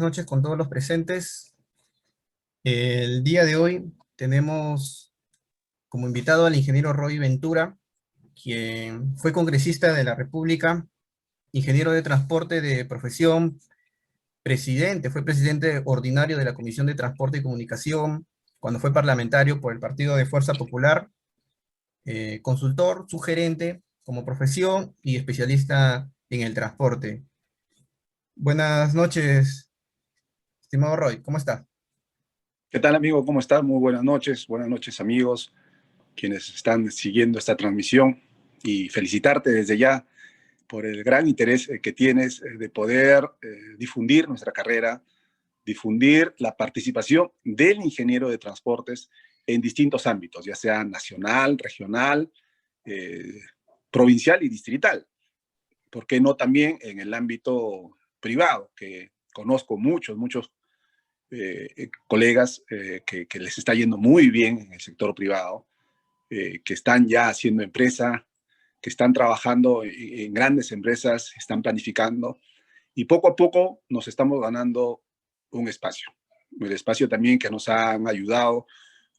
noches con todos los presentes. El día de hoy tenemos como invitado al ingeniero Roy Ventura, quien fue congresista de la República, ingeniero de transporte de profesión, fue presidente ordinario de la Comisión de Transporte y Comunicación, cuando fue parlamentario por el Partido de Fuerza Popular, consultor, sugerente como profesión y especialista en el transporte. Buenas noches, estimado Roy, ¿cómo está? ¿Qué tal, amigo? ¿Cómo estás? Muy buenas noches, amigos, quienes están siguiendo esta transmisión, y felicitarte desde ya por el gran interés que tienes de poder difundir nuestra carrera, difundir la participación del ingeniero de transportes en distintos ámbitos, ya sea nacional, regional, eh, provincial y distrital. ¿Por qué no también en el ámbito privado? Que conozco muchos colegas que les está yendo muy bien en el sector privado, que están ya haciendo empresa, que están trabajando en grandes empresas, están planificando, y poco a poco nos estamos ganando un espacio. El espacio también que nos han ayudado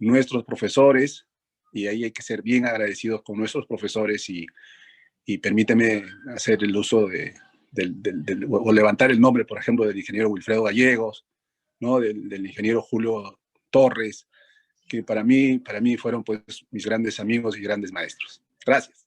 nuestros profesores, y ahí hay que ser bien agradecidos con nuestros profesores, y permíteme hacer el uso o levantar el nombre, por ejemplo, del ingeniero Wilfredo Gallegos, ¿no? Del ingeniero Julio Torres, que para mí fueron pues mis grandes amigos y grandes maestros. Gracias.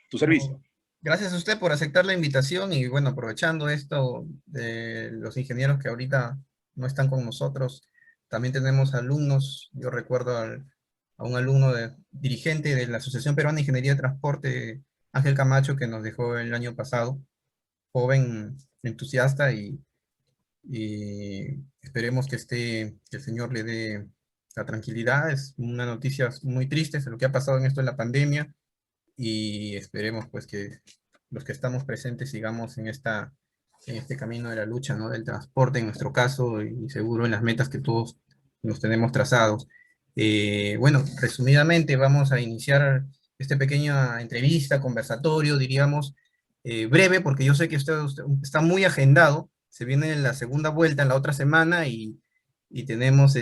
Tu servicio. No, gracias a usted por aceptar la invitación y bueno, aprovechando esto de los ingenieros que ahorita no están con nosotros, también tenemos alumnos. Yo recuerdo a un alumno dirigente de la Asociación Peruana de Ingeniería de Transporte, Ángel Camacho, que nos dejó el año pasado, joven, entusiasta y esperemos que el Señor le dé la tranquilidad. Es una noticia muy triste, es lo que ha pasado en esto de la pandemia y esperemos pues que los que estamos presentes sigamos en este camino de la lucha, ¿no? Del transporte en nuestro caso y seguro en las metas que todos nos tenemos trazados. Bueno, resumidamente vamos a iniciar esta pequeña entrevista, conversatorio, diríamos, breve, porque yo sé que usted está muy agendado, se viene la segunda vuelta en la otra semana y tenemos,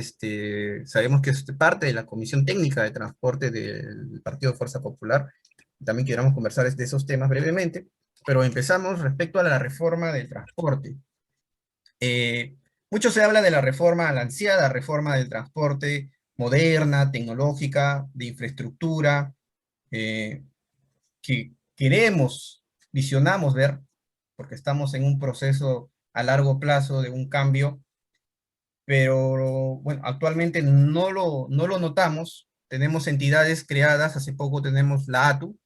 sabemos que es parte de la Comisión Técnica de Transporte del Partido de Fuerza Popular. También queramos conversar de esos temas brevemente, pero empezamos respecto a la reforma del transporte. Mucho se habla de la reforma, la ansiada reforma del transporte moderna, tecnológica, de infraestructura, eh, que queremos, visionamos ver, porque estamos en un proceso a largo plazo de un cambio, pero bueno, actualmente no lo notamos. Tenemos entidades creadas, hace poco tenemos la ATU,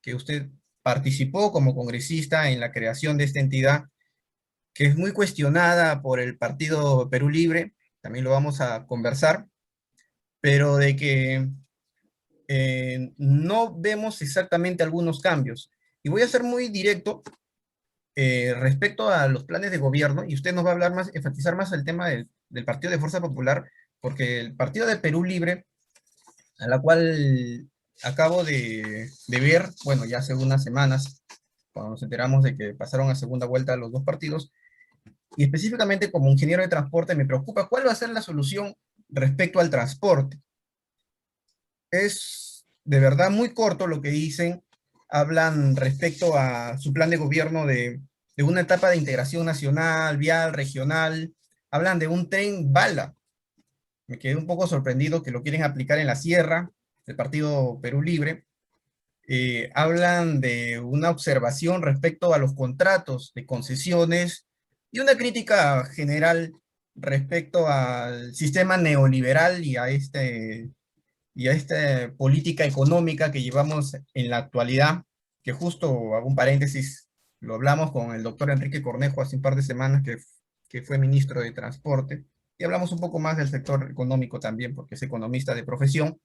que usted participó como congresista en la creación de esta entidad, que es muy cuestionada por el Partido Perú Libre, también lo vamos a conversar, pero de que no vemos exactamente algunos cambios. Y voy a ser muy directo respecto a los planes de gobierno, y usted nos va a hablar más, enfatizar más el tema del Partido de Fuerza Popular, porque el Partido de Perú Libre, a la cual acabo de ver, bueno, ya hace unas semanas, cuando nos enteramos de que pasaron a segunda vuelta los dos partidos, y específicamente como ingeniero de transporte me preocupa cuál va a ser la solución respecto al transporte. Es de verdad muy corto lo que dicen, hablan respecto a su plan de gobierno de una etapa de integración nacional, vial, regional, hablan de un tren bala. Me quedé un poco sorprendido que lo quieren aplicar en la sierra, el Partido Perú Libre. Hablan de una observación respecto a los contratos de concesiones y una crítica general respecto al sistema neoliberal y a esta política económica que llevamos en la actualidad, que justo, hago un paréntesis, lo hablamos con el doctor Enrique Cornejo hace un par de semanas, que fue ministro de Transporte, y hablamos un poco más del sector económico también, porque es economista de profesión,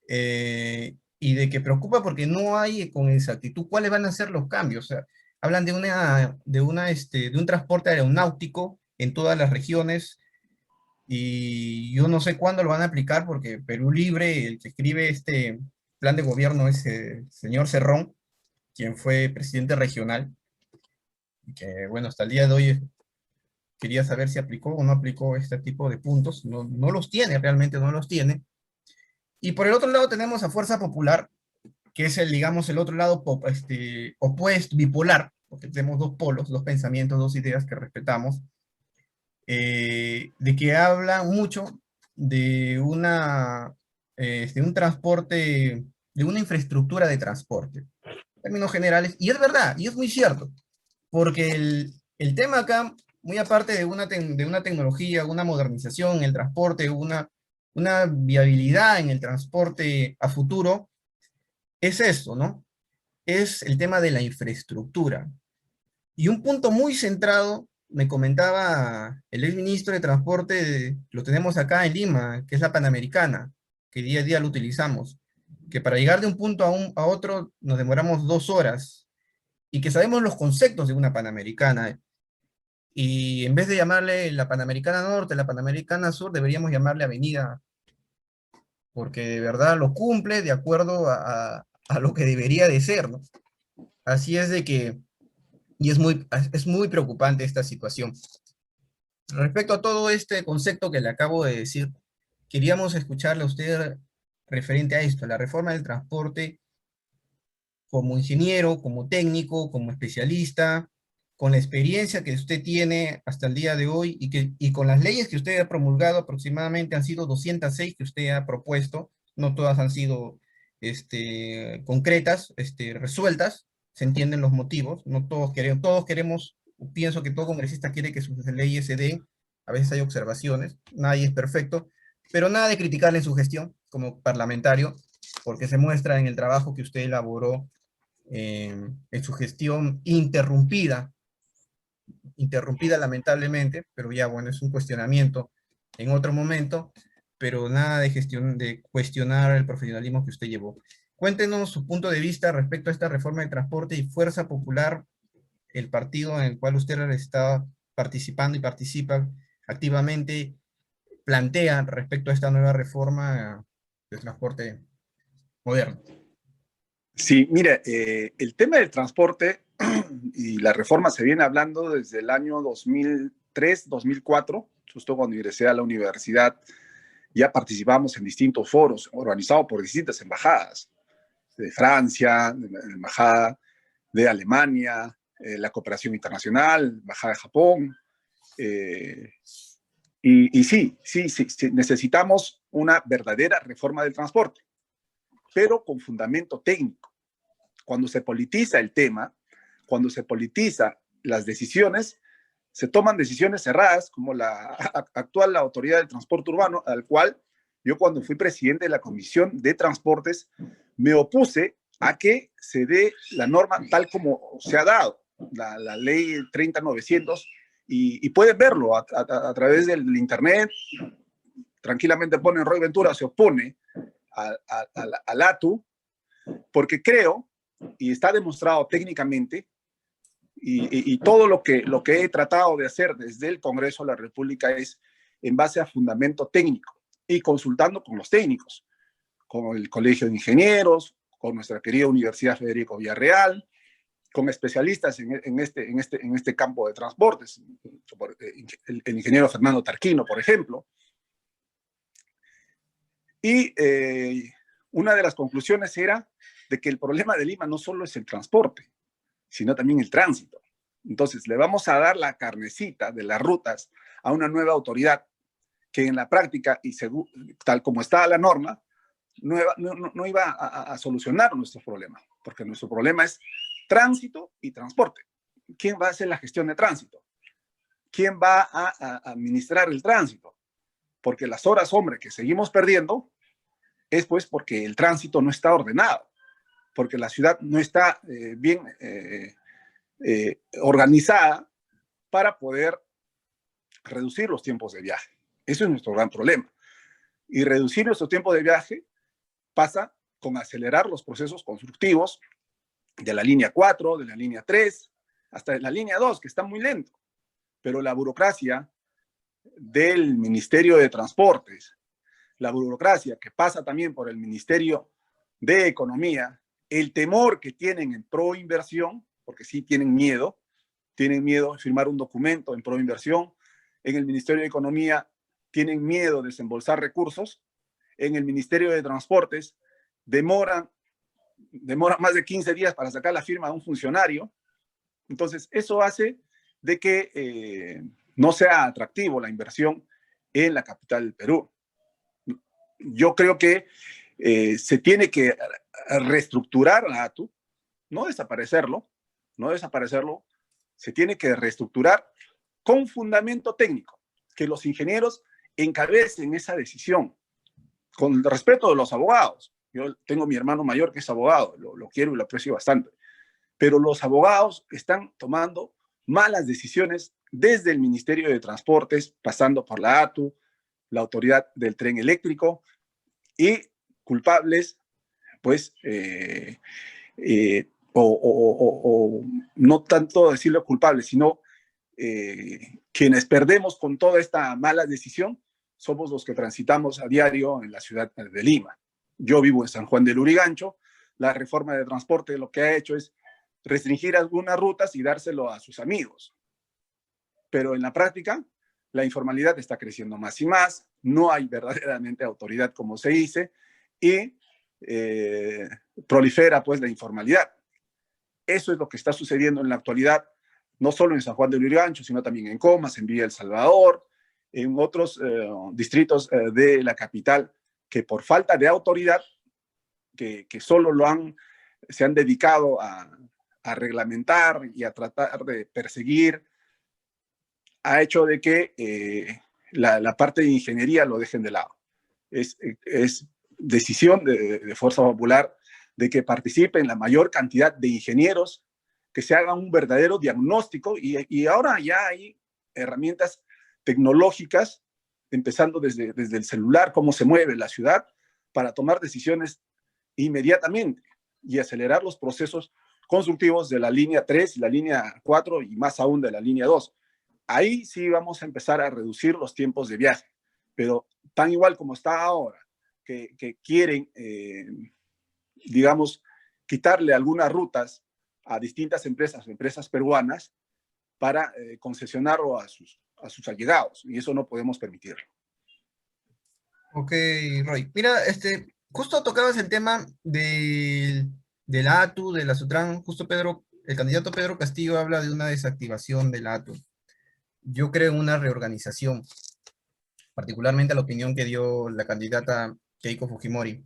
y de que preocupa porque no hay con exactitud cuáles van a ser los cambios. O sea, hablan de un transporte aeronáutico en todas las regiones, y yo no sé cuándo lo van a aplicar porque Perú Libre, el que escribe este plan de gobierno es el señor Cerrón, quien fue presidente regional, y que bueno, hasta el día de hoy quería saber si aplicó o no aplicó este tipo de puntos. No, no los tiene, realmente no los tiene. Y por el otro lado tenemos a Fuerza Popular, que es el, digamos, el otro lado opuesto, bipolar, porque tenemos dos polos, dos pensamientos, dos ideas que respetamos, de que habla mucho de un transporte, de una infraestructura de transporte, en términos generales, y es verdad, y es muy cierto, porque el tema acá, muy aparte de de una tecnología, una modernización en el transporte, una viabilidad en el transporte a futuro, es esto, ¿no? Es el tema de la infraestructura. Y un punto muy centrado, me comentaba el ex ministro de Transporte, lo tenemos acá en Lima, que es la Panamericana, que día a día lo utilizamos, que para llegar de un punto a otro nos demoramos 2 horas, y que sabemos los conceptos de una Panamericana, y en vez de llamarle la Panamericana Norte, la Panamericana Sur, deberíamos llamarle Avenida, porque de verdad lo cumple de acuerdo a lo que debería de ser, ¿no? Así es de que, y es muy preocupante esta situación. Respecto a todo este concepto que le acabo de decir, queríamos escucharle a usted referente a esto, la reforma del transporte, como ingeniero, como técnico, como especialista, con la experiencia que usted tiene hasta el día de hoy y con las leyes que usted ha promulgado, aproximadamente han sido 206 que usted ha propuesto, no todas han sido concretas, resueltas, se entienden los motivos, no todos queremos, pienso que todo congresista quiere que sus leyes se den, a veces hay observaciones, nadie es perfecto, pero nada de criticarle en su gestión como parlamentario, porque se muestra en el trabajo que usted elaboró en su gestión interrumpida lamentablemente, pero ya bueno, es un cuestionamiento en otro momento, pero nada de cuestionar el profesionalismo que usted llevó. Cuéntenos su punto de vista respecto a esta reforma de transporte y Fuerza Popular, el partido en el cual usted está participando y participa activamente, plantea respecto a esta nueva reforma de transporte moderno. Sí, mira, el tema del transporte y la reforma se viene hablando desde el año 2003, 2004, justo cuando ingresé a la universidad. Ya participamos en distintos foros organizados por distintas embajadas, de Francia, de la embajada de Alemania, la cooperación internacional, embajada de Japón. Y sí, necesitamos una verdadera reforma del transporte, pero con fundamento técnico. Cuando se politiza el tema, cuando se politiza las decisiones, se toman decisiones cerradas, como la actual Autoridad del Transporte Urbano, al cual yo cuando fui presidente de la Comisión de Transportes, me opuse a que se dé la norma tal como se ha dado, la ley 30900, y pueden verlo a través del internet. Tranquilamente ponen Roy Ventura se opone al ATU, porque creo, y está demostrado técnicamente, y todo lo que he tratado de hacer desde el Congreso de la República es en base a fundamento técnico y consultando con los técnicos, con el Colegio de Ingenieros, con nuestra querida Universidad Federico Villarreal, con especialistas en este campo de transportes, el ingeniero Fernando Tarquino, por ejemplo. Y una de las conclusiones era de que el problema de Lima no solo es el transporte, sino también el tránsito. Entonces, le vamos a dar la carnecita de las rutas a una nueva autoridad que en la práctica, y tal como estaba la norma, no iba a solucionar nuestros problemas, porque nuestro problema es tránsito y transporte. ¿Quién va a hacer la gestión de tránsito? ¿Quién va a administrar el tránsito? Porque las horas, hombre, que seguimos perdiendo es pues porque el tránsito no está ordenado, porque la ciudad no está bien organizada para poder reducir los tiempos de viaje. Eso es nuestro gran problema. Y reducir nuestro tiempo de viaje pasa con acelerar los procesos constructivos de la línea 4, de la línea 3, hasta la línea 2, que está muy lento. Pero la burocracia del Ministerio de Transportes, la burocracia que pasa también por el Ministerio de Economía, el temor que tienen en proinversión, porque sí tienen miedo de firmar un documento en proinversión, en el Ministerio de Economía tienen miedo de desembolsar recursos, en el Ministerio de Transportes demora más de 15 días para sacar la firma de un funcionario. Entonces, eso hace de que no sea atractivo la inversión en la capital del Perú. Yo creo que se tiene que reestructurar la ATU, no desaparecerlo, se tiene que reestructurar con fundamento técnico, que los ingenieros encabecen esa decisión, con el respeto de los abogados. Yo tengo mi hermano mayor que es abogado, lo quiero y lo aprecio bastante, pero los abogados están tomando malas decisiones desde el Ministerio de Transportes, pasando por la ATU, la Autoridad del Tren Eléctrico, y culpables, pues, o no tanto decirlo culpables, sino quienes perdemos con toda esta mala decisión somos los que transitamos a diario en la ciudad de Lima. Yo vivo en San Juan del Lurigancho. La reforma de transporte lo que ha hecho es restringir algunas rutas y dárselo a sus amigos. Pero en la práctica, la informalidad está creciendo más y más, no hay verdaderamente autoridad, como se dice, y prolifera pues la informalidad. Eso es lo que está sucediendo en la actualidad, no solo en San Juan de Lurigancho, sino también en Comas, en Villa El Salvador, en otros distritos de la capital, que por falta de autoridad, que solo se han dedicado a reglamentar y a tratar de perseguir, ha hecho de que la parte de ingeniería lo dejen de lado. Es decisión de Fuerza Popular de que participen la mayor cantidad de ingenieros, que se haga un verdadero diagnóstico, y ahora ya hay herramientas tecnológicas, empezando desde el celular, cómo se mueve la ciudad, para tomar decisiones inmediatamente y acelerar los procesos constructivos de la línea 3 y la línea 4 y más aún de la línea 2. Ahí sí vamos a empezar a reducir los tiempos de viaje, pero tan igual como está ahora, que quieren, digamos, quitarle algunas rutas a distintas empresas peruanas para concesionarlo a sus allegados, y eso no podemos permitirlo. Ok, Roy. Mira, justo tocabas el tema de la ATU, de la Sutran. Justo el candidato Pedro Castillo habla de una desactivación de la ATU. Yo creo en una reorganización, particularmente la opinión que dio la candidata Keiko Fujimori.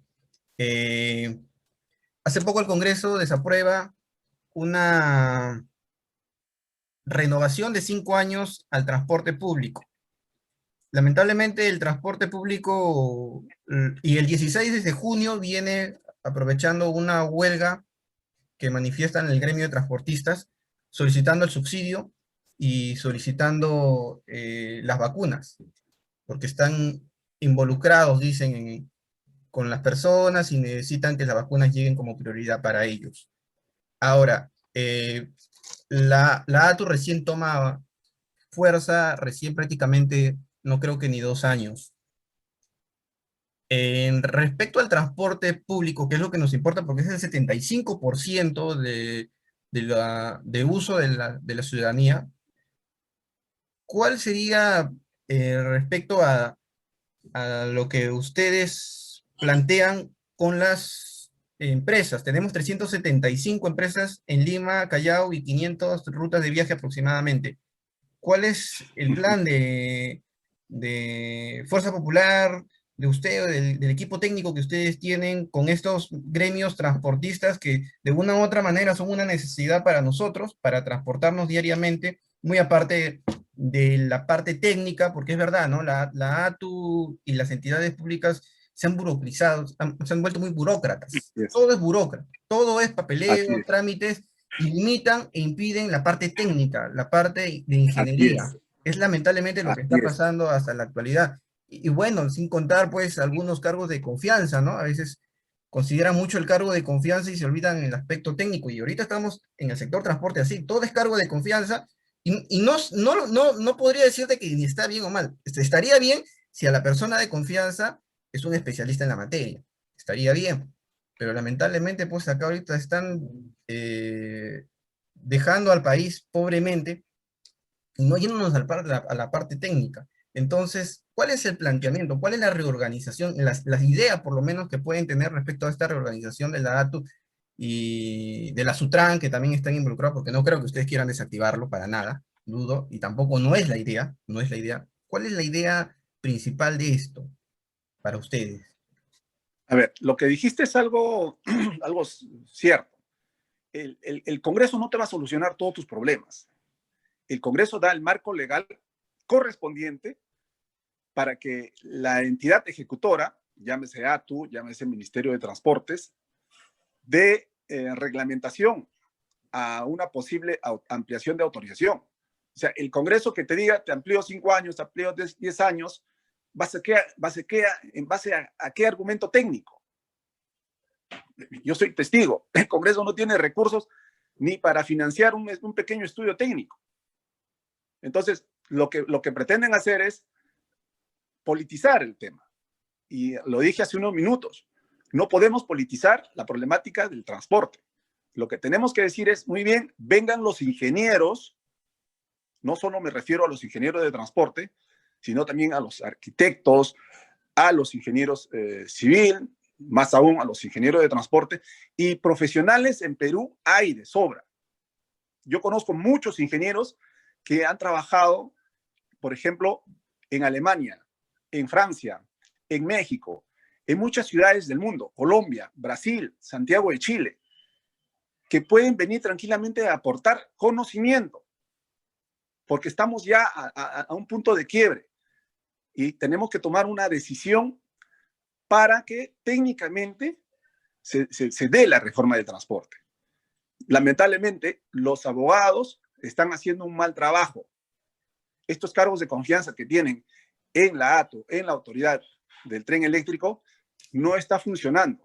Hace poco el Congreso desaprueba una renovación de 5 años al transporte público. Lamentablemente el transporte público, y el 16 de junio viene aprovechando una huelga que manifiestan el gremio de transportistas, solicitando el subsidio y solicitando las vacunas, porque están involucrados, dicen, con las personas y necesitan que las vacunas lleguen como prioridad para ellos. Ahora, la ATU recién toma fuerza, recién prácticamente, no creo que ni 2 años. En respecto al transporte público, que es lo que nos importa, porque es el 75% de uso de la ciudadanía, ¿cuál sería respecto a lo que ustedes plantean con las empresas? Tenemos 375 empresas en Lima, Callao y 500 rutas de viaje aproximadamente. ¿Cuál es el plan de Fuerza Popular, de usted, o del equipo técnico que ustedes tienen con estos gremios transportistas que de una u otra manera son una necesidad para nosotros, para transportarnos diariamente, muy aparte de la parte técnica, porque es verdad, ¿no? La ATU y las entidades públicas se han burocratizado, se han vuelto muy burócratas. Yes. Todo es burócrata, todo es Así papeleo, es, trámites, y limitan e impiden la parte técnica, la parte de así ingeniería. es, Es lamentablemente lo que así está es. pasando hasta la actualidad. Y bueno, sin contar pues algunos cargos de confianza, ¿no? A veces consideran mucho el cargo de confianza y se olvidan el aspecto técnico. Y ahorita estamos en el sector transporte así, todo es cargo de confianza y no podría decirte que ni está bien o mal. Estaría bien si a la persona de confianza es un especialista en la materia. Estaría bien. Pero lamentablemente pues acá ahorita están dejando al país pobremente y no yéndonos a la parte técnica. Entonces, ¿cuál es el planteamiento? ¿Cuál es la reorganización, las ideas por lo menos que pueden tener respecto a esta reorganización de la ATU y de la Sutran, que también están involucrados, porque no creo que ustedes quieran desactivarlo para nada, dudo, y tampoco no es la idea, no es la idea. ¿Cuál es la idea principal de esto para ustedes? A ver, lo que dijiste es algo, algo cierto. El Congreso no te va a solucionar todos tus problemas. El Congreso da el marco legal correspondiente para que la entidad ejecutora, llámese ATU, llámese Ministerio de Transportes, dé reglamentación a una posible ampliación de autorización. O sea, el Congreso que te diga, te amplío 5 años, te amplío 10 años, ¿en base a qué argumento técnico? Yo soy testigo, el Congreso no tiene recursos ni para financiar un pequeño estudio técnico. Entonces, lo que pretenden hacer es politizar el tema. Y lo dije hace unos minutos, no podemos politizar la problemática del transporte. Lo que tenemos que decir es, muy bien, vengan los ingenieros, no solo me refiero a los ingenieros de transporte, sino también a los arquitectos, a los ingenieros civil, más aún a los ingenieros de transporte, y profesionales en Perú hay de sobra. Yo conozco muchos ingenieros que han trabajado, por ejemplo, en Alemania, en Francia, en México, en muchas ciudades del mundo, Colombia, Brasil, Santiago de Chile, que pueden venir tranquilamente a aportar conocimiento, porque estamos ya a un punto de quiebre y tenemos que tomar una decisión para que técnicamente se dé la reforma del transporte. Lamentablemente, los abogados están haciendo un mal trabajo. Estos cargos de confianza que tienen en la ATU, en la autoridad del tren eléctrico, no está funcionando.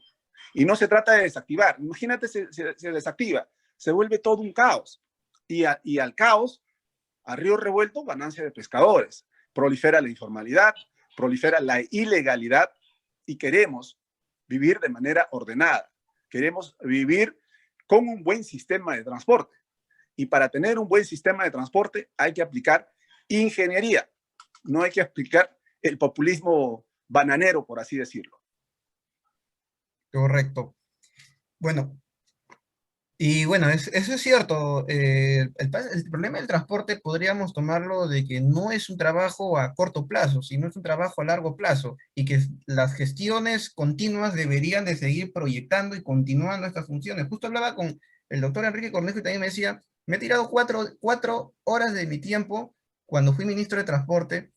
Y no se trata de desactivar. Imagínate, se desactiva, se vuelve todo un caos. Y al caos, a río revuelto, ganancia de pescadores. Prolifera la informalidad, prolifera la ilegalidad y queremos vivir de manera ordenada. Queremos vivir con un buen sistema de transporte. Y para tener un buen sistema de transporte hay que aplicar ingeniería. No hay que aplicar el populismo bananero, por así decirlo. Correcto. Bueno, y bueno, eso es cierto. El problema del transporte podríamos tomarlo de que no es un trabajo a corto plazo, sino es un trabajo a largo plazo y que las gestiones continuas deberían de seguir proyectando y continuando estas funciones. Justo hablaba con el doctor Enrique Cornejo y también me decía, me he tirado cuatro horas de mi tiempo cuando fui ministro de Transporte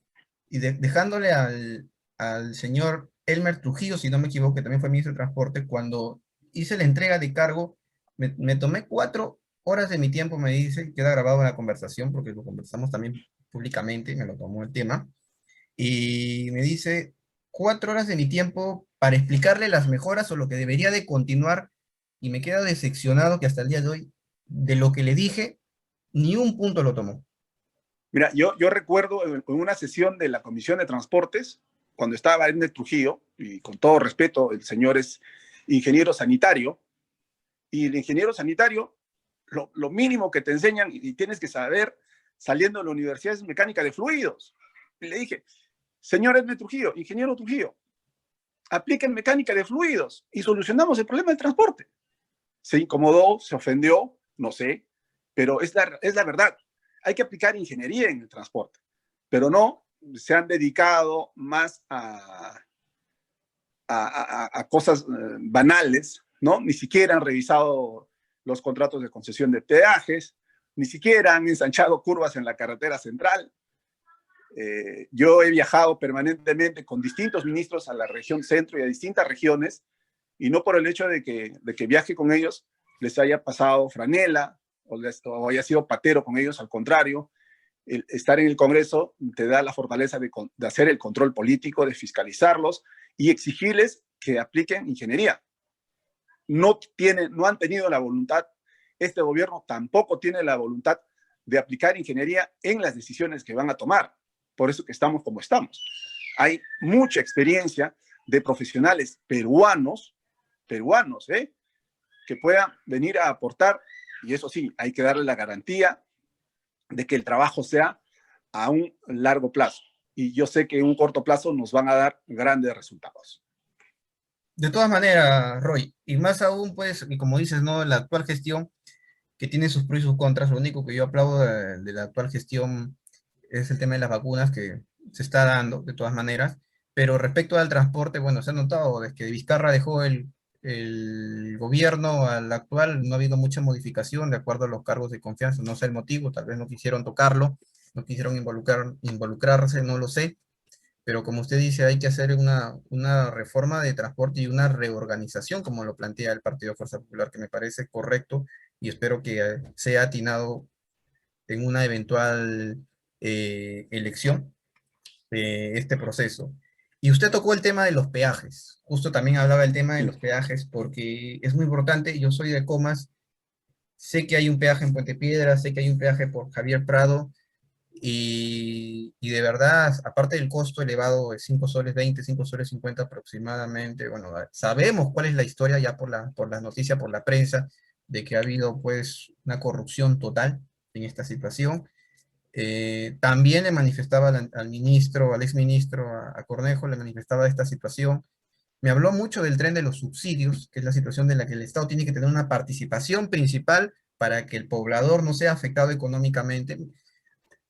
y dejándole al señor Elmer Trujillo, si no me equivoco, que también fue ministro de Transporte, cuando hice la entrega de cargo me tomé 4 horas de mi tiempo, me dice, queda grabado en la conversación, porque lo conversamos también públicamente, me lo tomó el tema, y me dice, 4 horas de mi tiempo para explicarle las mejoras o lo que debería de continuar, y me queda decepcionado que hasta el día de hoy, de lo que le dije, ni un punto lo tomó. Mira, yo recuerdo en una sesión de la Comisión de Transportes, cuando estaba en el Trujillo, y con todo respeto, el señor es ingeniero sanitario, y el ingeniero sanitario, lo mínimo que te enseñan y tienes que saber saliendo de la universidad es mecánica de fluidos. Y le dije, señor Edme Trujillo, ingeniero Trujillo, apliquen mecánica de fluidos y solucionamos el problema del transporte. Se incomodó, se ofendió, no sé, pero es la verdad. Hay que aplicar ingeniería en el transporte, pero no se han dedicado más a cosas banales, ¿no? Ni siquiera han revisado los contratos de concesión de peajes, ni siquiera han ensanchado curvas en la carretera central. Yo he viajado permanentemente con distintos ministros a la región centro y a distintas regiones, y no por el hecho de que viaje con ellos les haya pasado franela o haya sido patero con ellos, al contrario, estar en el Congreso te da la fortaleza de hacer el control político, de fiscalizarlos y exigirles que apliquen ingeniería. No han tenido la voluntad, este gobierno tampoco tiene la voluntad de aplicar ingeniería en las decisiones que van a tomar. Por eso que estamos como estamos. Hay mucha experiencia de profesionales peruanos, que puedan venir a aportar, y eso sí, hay que darle la garantía de que el trabajo sea a un largo plazo. Y yo sé que en un corto plazo nos van a dar grandes resultados. De todas maneras, Roy, y más aún, pues, y como dices, ¿no? La actual gestión, que tiene sus pros y sus contras, lo único que yo aplaudo de la actual gestión es el tema de las vacunas que se está dando, de todas maneras, pero respecto al transporte, bueno, se ha notado desde que Vizcarra dejó el gobierno al actual, no ha habido mucha modificación de acuerdo a los cargos de confianza, no sé el motivo, tal vez no quisieron tocarlo, no quisieron involucrarse, no lo sé, pero como usted dice, hay que hacer una reforma de transporte y una reorganización, como lo plantea el Partido Fuerza Popular, que me parece correcto y espero que sea atinado en una eventual elección de este proceso. Y usted tocó el tema de los peajes, justo también hablaba del tema de Sí. los peajes porque es muy importante, yo soy de Comas, sé que hay un peaje en Puente Piedra, sé que hay un peaje por Javier Prado, y de verdad, aparte del costo elevado de 5 soles 20, 5 soles 50 aproximadamente, bueno, sabemos cuál es la historia ya por las noticias, por la prensa, de que ha habido pues una corrupción total en esta situación. También le manifestaba al ministro, al exministro, a Cornejo, le manifestaba esta situación. Me habló mucho del tren de los subsidios, que es la situación de la que el Estado tiene que tener una participación principal para que el poblador no sea afectado económicamente.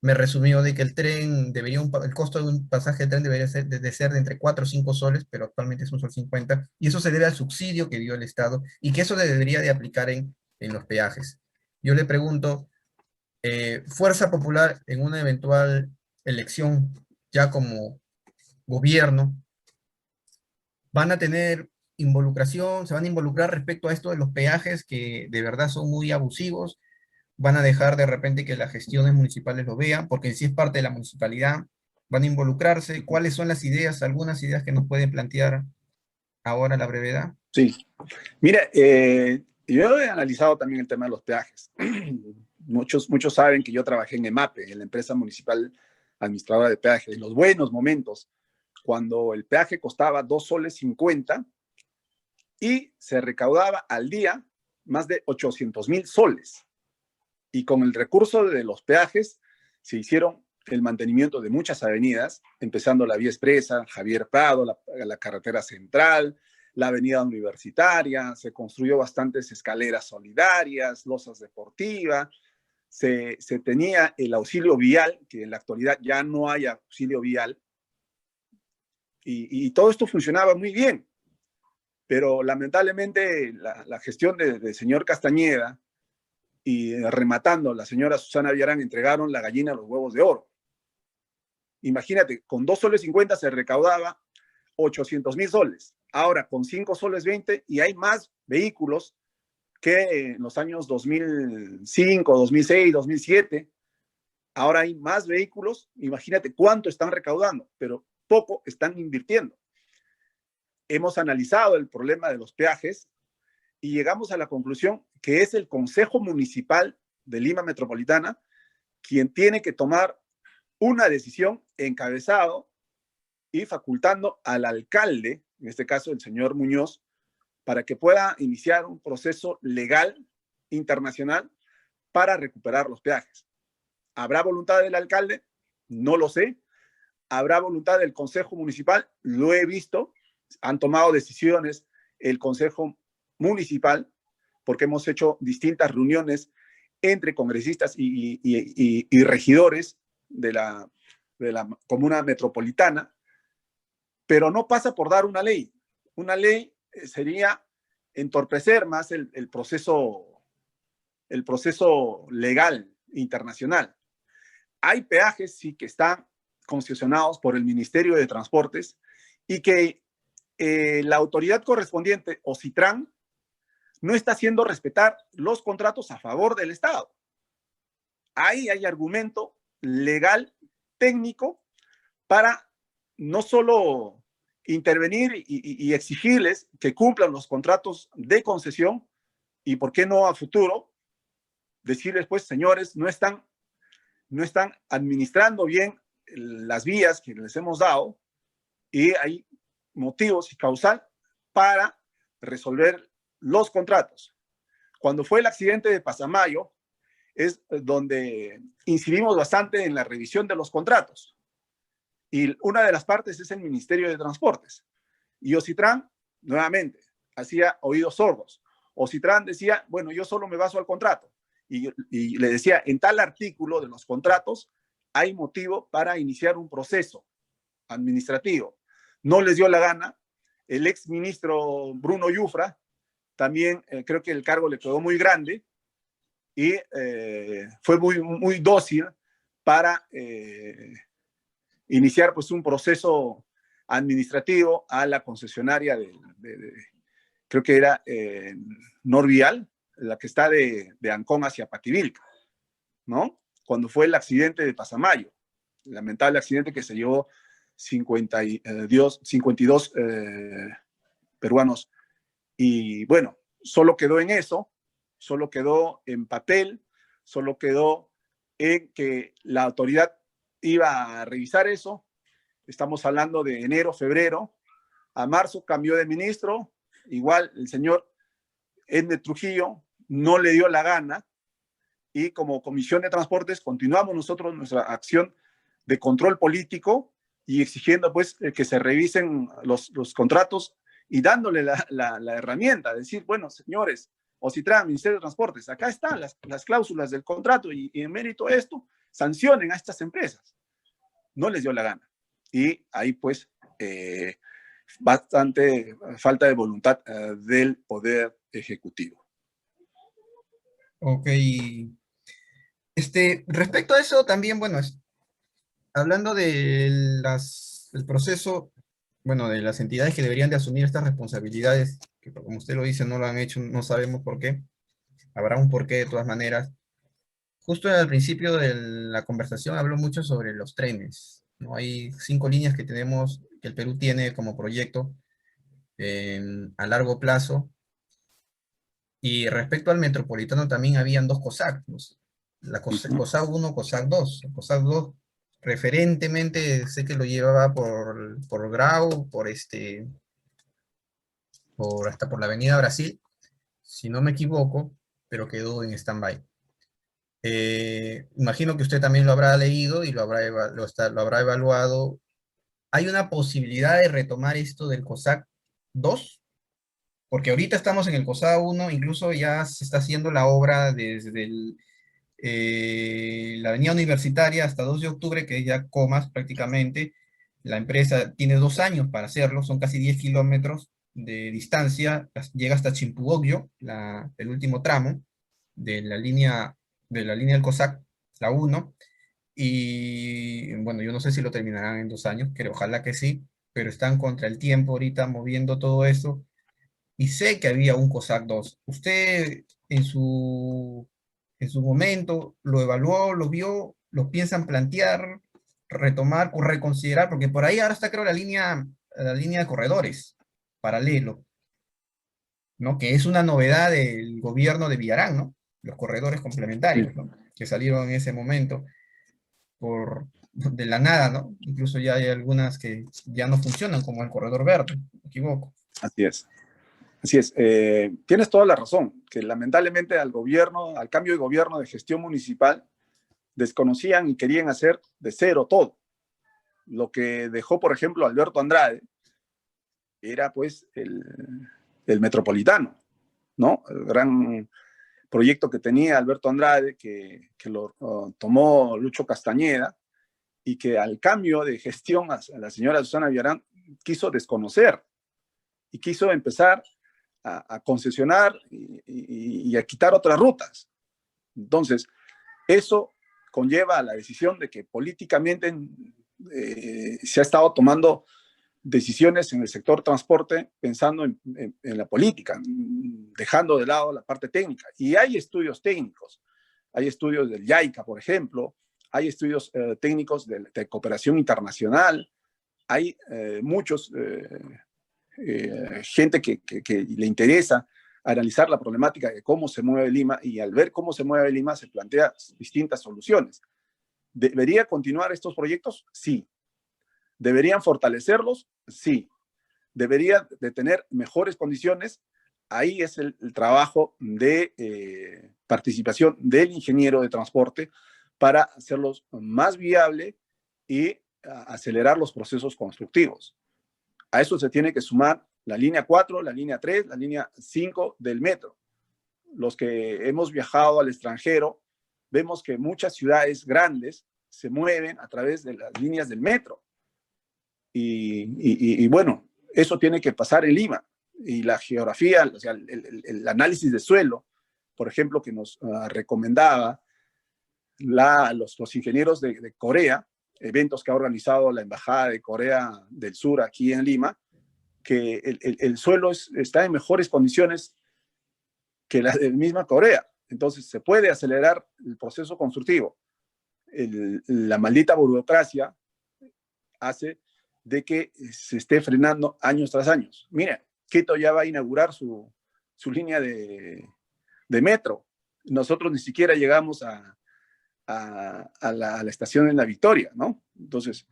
Me resumió de que el tren debería, el costo de un pasaje de tren debería ser de entre 4 o 5 soles, pero actualmente es un sol 50, y eso se debe al subsidio que dio el Estado, y que eso debería de aplicar en los peajes. Yo le pregunto, Fuerza Popular en una eventual elección ya como gobierno, ¿van a tener involucración, se van a involucrar respecto a esto de los peajes que de verdad son muy abusivos? ¿Van a dejar de repente que las gestiones municipales lo vean, porque en sí es parte de la municipalidad? ¿Van a involucrarse? ¿Cuáles son las ideas, algunas ideas que nos pueden plantear ahora a la brevedad? Sí. Mira, yo he analizado también el tema de los peajes. Muchos saben que yo trabajé en EMAPE, en la empresa municipal administradora de peajes, en los buenos momentos, cuando el peaje costaba 2 soles 50 y se recaudaba al día más de 800,000 soles. Y con el recurso de los peajes se hicieron el mantenimiento de muchas avenidas, empezando la Vía Expresa, Javier Prado, la carretera central, la avenida universitaria, se construyó bastantes escaleras solidarias, losas deportivas, se tenía el auxilio vial, que en la actualidad ya no hay auxilio vial, y todo esto funcionaba muy bien, pero lamentablemente la gestión del señor Castañeda y rematando, la señora Susana Villarán entregaron la gallina a los huevos de oro. Imagínate, con 2 soles 50 se recaudaba 800,000 soles. Ahora con 5 soles 20 y hay más vehículos que en los años 2005, 2006, 2007. Ahora hay más vehículos. Imagínate cuánto están recaudando, pero poco están invirtiendo. Hemos analizado el problema de los peajes y llegamos a la conclusión que es el Consejo Municipal de Lima Metropolitana quien tiene que tomar una decisión encabezado y facultando al alcalde, en este caso el señor Muñoz, para que pueda iniciar un proceso legal internacional para recuperar los peajes. ¿Habrá voluntad del alcalde? No lo sé. ¿Habrá voluntad del Consejo Municipal? Lo he visto. Han tomado decisiones el Consejo Municipal porque hemos hecho distintas reuniones entre congresistas y regidores de la comuna metropolitana, pero no pasa por dar una ley. Una ley sería entorpecer más el proceso legal internacional. Hay peajes, sí, que están concesionados por el Ministerio de Transportes y que la autoridad correspondiente, o Citran, no está haciendo respetar los contratos a favor del Estado. Ahí hay argumento legal, técnico, para no solo intervenir y exigirles que cumplan los contratos de concesión y, ¿por qué no a futuro? Decirles, pues, señores, no están administrando bien las vías que les hemos dado y hay motivos y causal para resolver los contratos. Cuando fue el accidente de Pasamayo, es donde incidimos bastante en la revisión de los contratos. Y una de las partes es el Ministerio de Transportes. Y Ocitran, nuevamente, hacía oídos sordos. Ocitran decía, bueno, yo solo me baso al contrato. Y le decía, en tal artículo de los contratos hay motivo para iniciar un proceso administrativo. No les dio la gana. El ex ministro Bruno Yufra, también creo que el cargo le quedó muy grande y fue muy dócil para iniciar pues un proceso administrativo a la concesionaria creo que era Norvial, la que está de Ancón hacia Pativilca, ¿no? Cuando fue el accidente de Pasamayo, el lamentable accidente que se llevó 52 peruanos. Y bueno, solo quedó en eso, solo quedó en papel, solo quedó en que la autoridad iba a revisar eso. Estamos hablando de enero, febrero. A marzo cambió de ministro. Igual el señor Edne Trujillo no le dio la gana. Y como Comisión de Transportes continuamos nosotros nuestra acción de control político y exigiendo pues que se revisen los contratos y dándole la herramienta, decir, bueno, señores, Ocitran, Ministerio de Transportes, acá están las cláusulas del contrato y en mérito de esto, sancionen a estas empresas. No les dio la gana. Y ahí pues bastante falta de voluntad del Poder Ejecutivo. Ok. Respecto a eso también, bueno, hablando del proceso, bueno, de las entidades que deberían de asumir estas responsabilidades, que como usted lo dice, no lo han hecho, no sabemos por qué, habrá un porqué de todas maneras. Justo al principio de la conversación habló mucho sobre los trenes, ¿no? Hay 5 líneas que tenemos, que el Perú tiene como proyecto a largo plazo, y respecto al metropolitano también habían 2 COSAC, la COSAC 1, COSAC 2. El COSAC 2 referentemente sé que lo llevaba por Grau, hasta por la Avenida Brasil, si no me equivoco, pero quedó en stand-by. Imagino que usted también lo habrá leído y lo habrá evaluado. ¿Hay una posibilidad de retomar esto del COSAC 2? Porque ahorita estamos en el COSAC 1, incluso ya se está haciendo la obra desde la Avenida Universitaria hasta 2 de octubre, que es ya Comas prácticamente. La empresa tiene 2 años para hacerlo, son casi 10 kilómetros de distancia, llega hasta Chimpuogyo, el último tramo de la línea del COSAC, la 1, y bueno, yo no sé si lo terminarán en 2 años, pero ojalá que sí, pero están contra el tiempo ahorita moviendo todo eso, y sé que había un COSAC 2. ¿Usted en su momento lo evaluó, lo vio, lo piensan plantear, retomar o reconsiderar? Porque por ahí ahora está, creo, la línea de corredores paralelo, ¿no? Que es una novedad del gobierno de Villarán, ¿no? Los corredores complementarios, ¿no? Que salieron en ese momento de la nada, ¿no? Incluso ya hay algunas que ya no funcionan, como el corredor verde, me equivoco. Así es. Así es. Tienes toda la razón, que lamentablemente al cambio de gobierno de gestión municipal, desconocían y querían hacer de cero todo. Lo que dejó, por ejemplo, Alberto Andrade era pues el metropolitano, ¿no? El gran proyecto que tenía Alberto Andrade, que lo tomó Lucho Castañeda, y que al cambio de gestión a la señora Susana Villarán quiso desconocer y quiso empezar a concesionar y a quitar otras rutas. Entonces, eso conlleva a la decisión de que políticamente se ha estado tomando decisiones en el sector transporte pensando en la política, dejando de lado la parte técnica. Y hay estudios técnicos, hay estudios del YAICA, por ejemplo, hay estudios técnicos de cooperación internacional, hay muchos gente que le interesa analizar la problemática de cómo se mueve Lima, y al ver cómo se mueve Lima se plantea distintas soluciones. ¿Debería continuar estos proyectos? Sí. ¿Deberían fortalecerlos? Sí. ¿Debería de tener mejores condiciones? Ahí es el trabajo de participación del ingeniero de transporte para hacerlos más viable y acelerar los procesos constructivos. A eso se tiene que sumar la línea 4, la línea 3, la línea 5 del metro. Los que hemos viajado al extranjero, vemos que muchas ciudades grandes se mueven a través de las líneas del metro. Y bueno, eso tiene que pasar en Lima. Y la geografía, o sea, el análisis de suelo, por ejemplo, que nos recomendaba los ingenieros de Corea, eventos que ha organizado la Embajada de Corea del Sur aquí en Lima, que el suelo está en mejores condiciones que la de misma Corea. Entonces, se puede acelerar el proceso constructivo. La maldita burocracia hace de que se esté frenando años tras años. Mira, Quito ya va a inaugurar su línea de metro. Nosotros ni siquiera llegamos a la estación en La Victoria, ¿no? Entonces,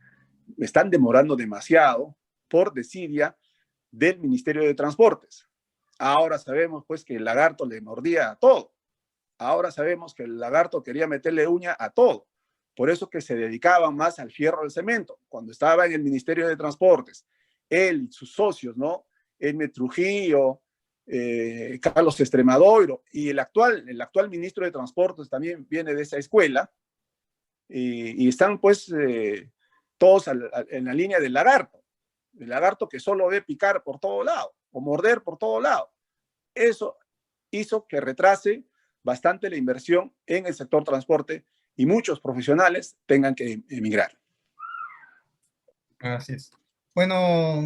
están demorando demasiado por desidia del Ministerio de Transportes. Ahora sabemos, pues, que el lagarto le mordía a todo. Ahora sabemos que el lagarto quería meterle uña a todo. Por eso que se dedicaban más al fierro del cemento. Cuando estaba en el Ministerio de Transportes, él y sus socios, ¿no? Elmer Trujillo, Carlos Extremadoiro, y el actual ministro de Transportes también viene de esa escuela, y están pues todos en la línea del lagarto. El lagarto que solo ve picar por todo lado, o morder por todo lado. Eso hizo que retrase bastante la inversión en el sector transporte y muchos profesionales tengan que emigrar. Así es. Bueno,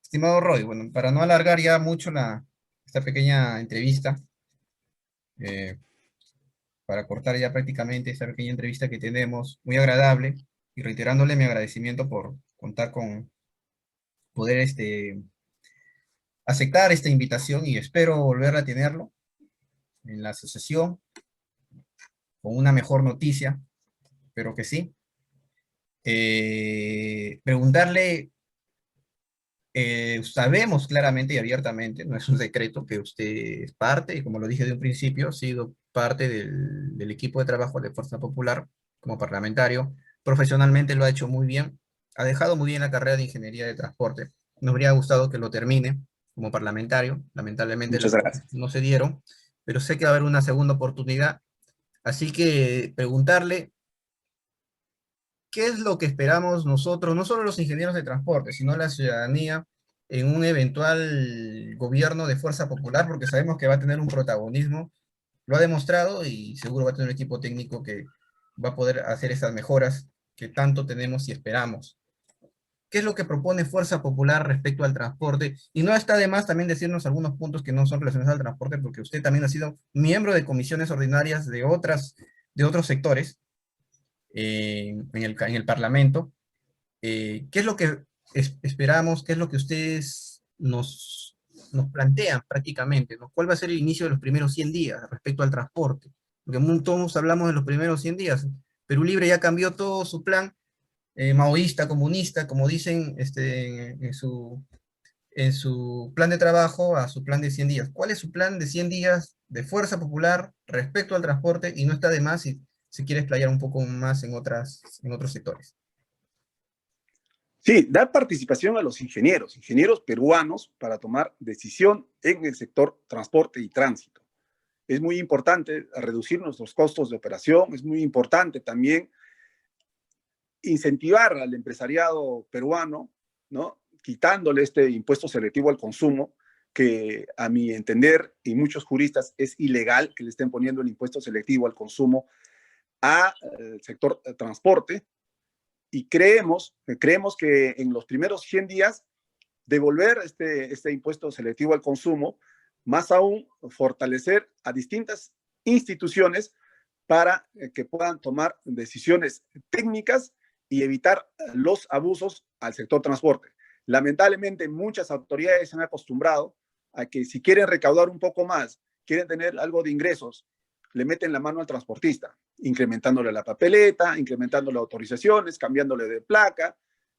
estimado Roy, bueno, para no alargar ya mucho esta pequeña entrevista, eh, para cortar ya prácticamente esta pequeña entrevista que tenemos, muy agradable, y reiterándole mi agradecimiento por contar con poder aceptar esta invitación y espero volver a tenerlo en la asociación con una mejor noticia, pero que sí. Preguntarle, sabemos claramente y abiertamente, no es un secreto, que usted es parte, y como lo dije de un principio, ha sido parte del equipo de trabajo de Fuerza Popular como parlamentario. Profesionalmente lo ha hecho muy bien, ha dejado muy bien la carrera de Ingeniería de Transporte. Nos habría gustado que lo termine como parlamentario, lamentablemente las Muchas cosas gracias. no se dieron, pero sé que va a haber una segunda oportunidad, así que preguntarle qué es lo que esperamos nosotros, no solo los ingenieros de transporte, sino la ciudadanía en un eventual gobierno de fuerza popular, porque sabemos que va a tener un protagonismo, lo ha demostrado y seguro va a tener un equipo técnico que va a poder hacer esas mejoras que tanto tenemos y esperamos. ¿Qué es lo que propone Fuerza Popular respecto al transporte? Y no está de más también decirnos algunos puntos que no son relacionados al transporte, porque usted también ha sido miembro de comisiones ordinarias de otros sectores en el Parlamento. ¿Qué es lo que esperamos? ¿Qué es lo que ustedes nos plantean prácticamente? ¿No? ¿Cuál va a ser el inicio de los primeros 100 días respecto al transporte? Porque todos hablamos de los primeros 100 días. Perú Libre ya cambió todo su plan maoísta, comunista, como dicen en su plan de trabajo a su plan de 100 días. ¿Cuál es su plan de 100 días de Fuerza Popular respecto al transporte? Y no está de más si se quiere explayar un poco más en otros sectores. Sí, dar participación a los ingenieros peruanos para tomar decisión en el sector transporte y tránsito. Es muy importante reducir nuestros costos de operación, es muy importante también incentivar al empresariado peruano, ¿no? Quitándole este impuesto selectivo al consumo, que a mi entender y muchos juristas es ilegal que le estén poniendo el impuesto selectivo al consumo al sector transporte, y creemos que en los primeros 100 días devolver este impuesto selectivo al consumo, más aún fortalecer a distintas instituciones para que puedan tomar decisiones técnicas y evitar los abusos al sector transporte. Lamentablemente, muchas autoridades se han acostumbrado a que si quieren recaudar un poco más, quieren tener algo de ingresos, le meten la mano al transportista, incrementándole la papeleta, incrementándole autorizaciones, cambiándole de placa,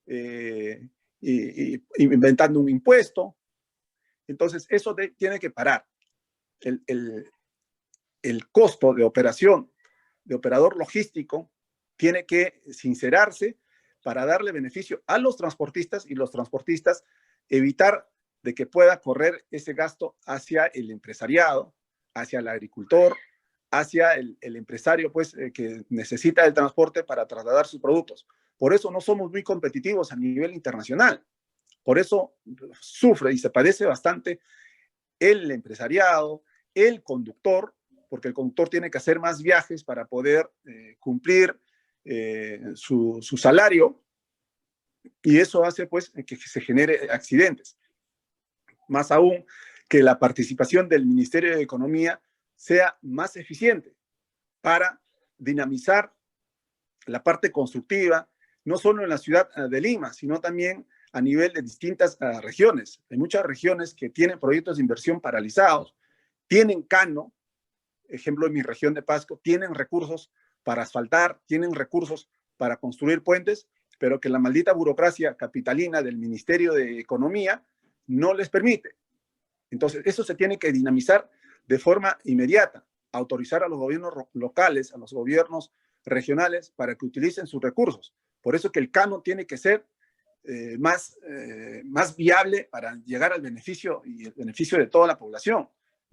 y inventando un impuesto. Entonces, eso tiene que parar. El el costo de operación de operador logístico tiene que sincerarse para darle beneficio a los transportistas y los transportistas evitar de que pueda correr ese gasto hacia el empresariado, hacia el agricultor, hacia el empresario pues, que necesita el transporte para trasladar sus productos. Por eso no somos muy competitivos a nivel internacional. Por eso sufre y se padece bastante el empresariado, el conductor, porque el conductor tiene que hacer más viajes para poder cumplir su salario, y eso hace pues que se genere accidentes. Más aún, que la participación del Ministerio de Economía sea más eficiente para dinamizar la parte constructiva, no solo en la ciudad de Lima, sino también a nivel de distintas regiones. Hay muchas regiones que tienen proyectos de inversión paralizados, tienen cano, ejemplo en mi región de Pasco, tienen recursos para asfaltar, tienen recursos para construir puentes, pero que la maldita burocracia capitalina del Ministerio de Economía no les permite. Entonces, eso se tiene que dinamizar de forma inmediata, autorizar a los gobiernos locales, a los gobiernos regionales, para que utilicen sus recursos. Por eso que el cano tiene que ser más viable para llegar al beneficio y el beneficio de toda la población.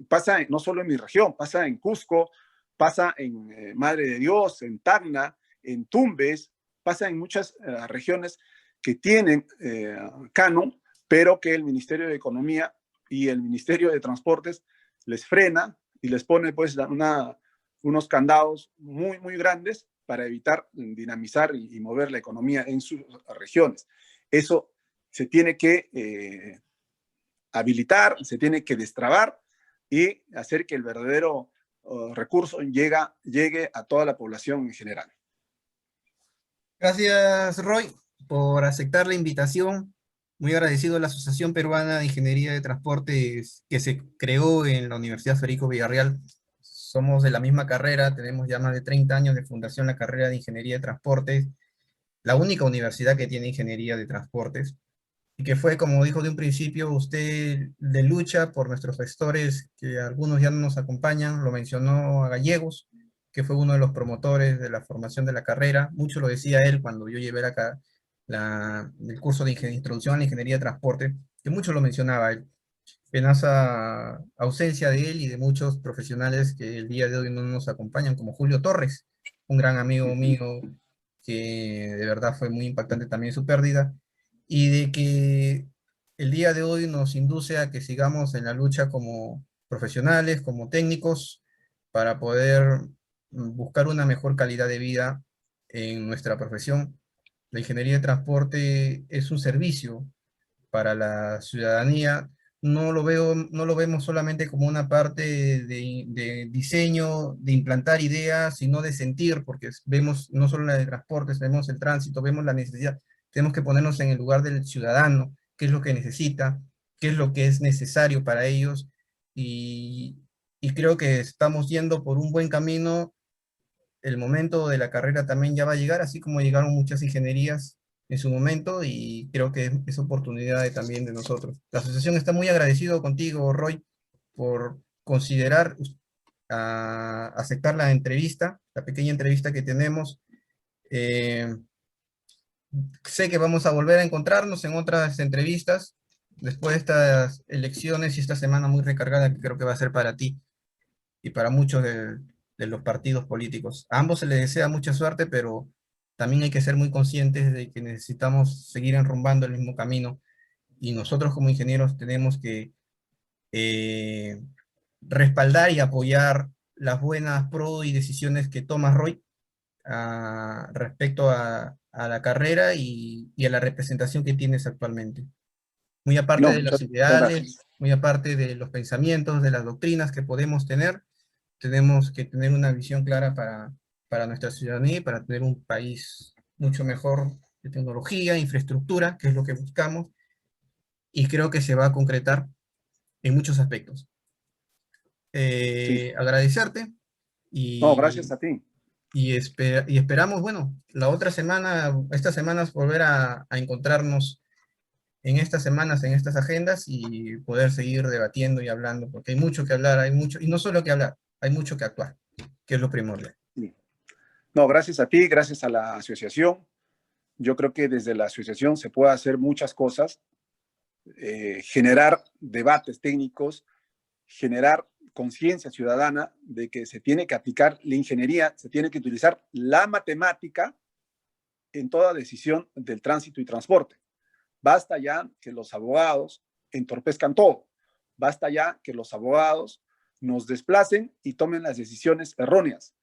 Pasa no solo en mi región, pasa en Cusco, pasa en Madre de Dios, en Tacna, en Tumbes, pasa en muchas regiones que tienen cano, pero que el Ministerio de Economía y el Ministerio de Transportes les frena y les pone pues unos candados muy, muy grandes para evitar dinamizar y mover la economía en sus regiones. Eso se tiene que habilitar, se tiene que destrabar y hacer que el verdadero recurso llegue a toda la población en general. Gracias, Roy, por aceptar la invitación. Muy agradecido a la Asociación Peruana de Ingeniería de Transportes que se creó en la Universidad Federico Villarreal. Somos de la misma carrera, tenemos ya más de 30 años de fundación la carrera de Ingeniería de Transportes, la única universidad que tiene Ingeniería de Transportes, y que fue, como dijo de un principio, usted de lucha por nuestros gestores, que algunos ya no nos acompañan, lo mencionó a Gallegos, que fue uno de los promotores de la formación de la carrera. Mucho lo decía él cuando yo llevé acá el curso de introducción a la ingeniería de transporte, que mucho lo mencionaba él. Penosa ausencia de él y de muchos profesionales que el día de hoy no nos acompañan, como Julio Torres, un gran amigo mío, que de verdad fue muy impactante también su pérdida, y de que el día de hoy nos induce a que sigamos en la lucha como profesionales, como técnicos, para poder buscar una mejor calidad de vida en nuestra profesión. La ingeniería de transporte es un servicio para la ciudadanía. No lo vemos solamente como una parte de diseño, de implantar ideas, sino de sentir, porque vemos no solo la de transportes, vemos el tránsito, vemos la necesidad. Tenemos que ponernos en el lugar del ciudadano, qué es lo que necesita, qué es lo que es necesario para ellos, y, y creo que estamos yendo por un buen camino. El momento de la carrera también ya va a llegar, así como llegaron muchas ingenierías en su momento, y creo que es oportunidad también de nosotros. La asociación está muy agradecido contigo, Roy, por considerar aceptar la entrevista, la pequeña entrevista que tenemos. Eh, Sé que vamos a volver a encontrarnos en otras entrevistas después de estas elecciones y esta semana muy recargada que creo que va a ser para ti y para muchos de los partidos políticos. A ambos se les desea mucha suerte, pero también hay que ser muy conscientes de que necesitamos seguir enrumbando el mismo camino, y nosotros como ingenieros tenemos que eh, respaldar y apoyar las buenas pro y decisiones que toma Roy respecto a la carrera y a la representación que tienes actualmente. Muy aparte No, de los muchas ideales, gracias. muy aparte de los pensamientos, de las doctrinas que podemos tener, tenemos que tener una visión clara para nuestra ciudadanía y para tener un país mucho mejor de tecnología, infraestructura, que es lo que buscamos, y creo que se va a concretar en muchos aspectos. Sí. Agradecerte No, gracias y, a ti. y esperamos, bueno, la otra semana, estas semanas, volver a encontrarnos en estas semanas, en estas agendas, y poder seguir debatiendo y hablando, porque hay mucho que hablar, hay mucho, y no solo que hablar, hay mucho que actuar, que es lo primordial. No, gracias a ti, gracias a la asociación. Yo creo que desde la asociación se puede hacer muchas cosas, generar debates técnicos, generar conciencia ciudadana de que se tiene que aplicar la ingeniería, se tiene que utilizar la matemática en toda decisión del tránsito y transporte. Basta ya que los abogados entorpezcan todo. Basta ya que los abogados nos desplacen y tomen las decisiones erróneas.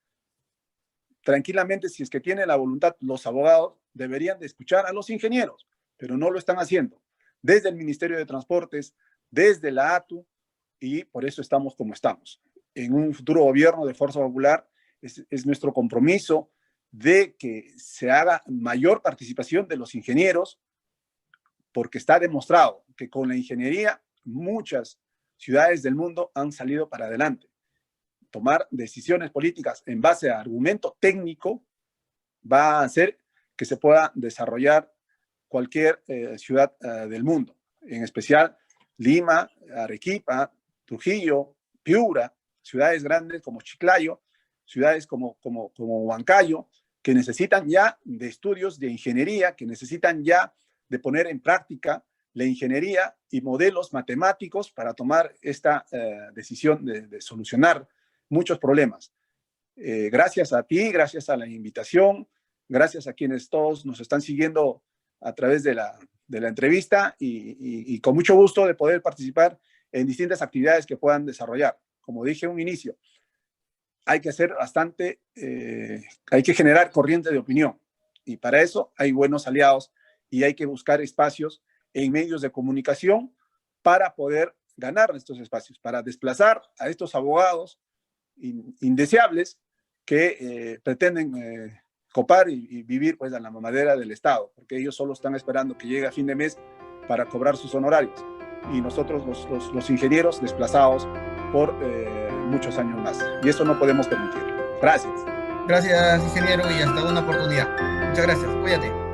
Tranquilamente, si es que tienen la voluntad, los abogados deberían de escuchar a los ingenieros, pero no lo están haciendo. Desde el Ministerio de Transportes, desde la ATU, y por eso estamos como estamos. En un futuro gobierno de Fuerza Popular es nuestro compromiso de que se haga mayor participación de los ingenieros, porque está demostrado que con la ingeniería muchas ciudades del mundo han salido para adelante. Tomar decisiones políticas en base a argumento técnico va a hacer que se pueda desarrollar cualquier ciudad del mundo, en especial Lima, Arequipa, Trujillo, Piura, ciudades grandes como Chiclayo, ciudades como Huancayo, que necesitan ya de estudios de ingeniería, que necesitan ya de poner en práctica la ingeniería y modelos matemáticos para tomar esta decisión de solucionar muchos problemas. Gracias a ti, gracias a la invitación, gracias a quienes todos nos están siguiendo a través de la entrevista y con mucho gusto de poder participar en distintas actividades que puedan desarrollar. Como dije en un inicio, hay que hacer bastante, hay que generar corriente de opinión y para eso hay buenos aliados y hay que buscar espacios en medios de comunicación para poder ganar estos espacios, para desplazar a estos abogados indeseables que pretenden copar y vivir pues a la mamadera del Estado, porque ellos solo están esperando que llegue a fin de mes para cobrar sus honorarios y nosotros los ingenieros desplazados por muchos años más, y eso no podemos permitirlo. Gracias. Gracias, ingeniero, y hasta una oportunidad. Muchas gracias, cuídate.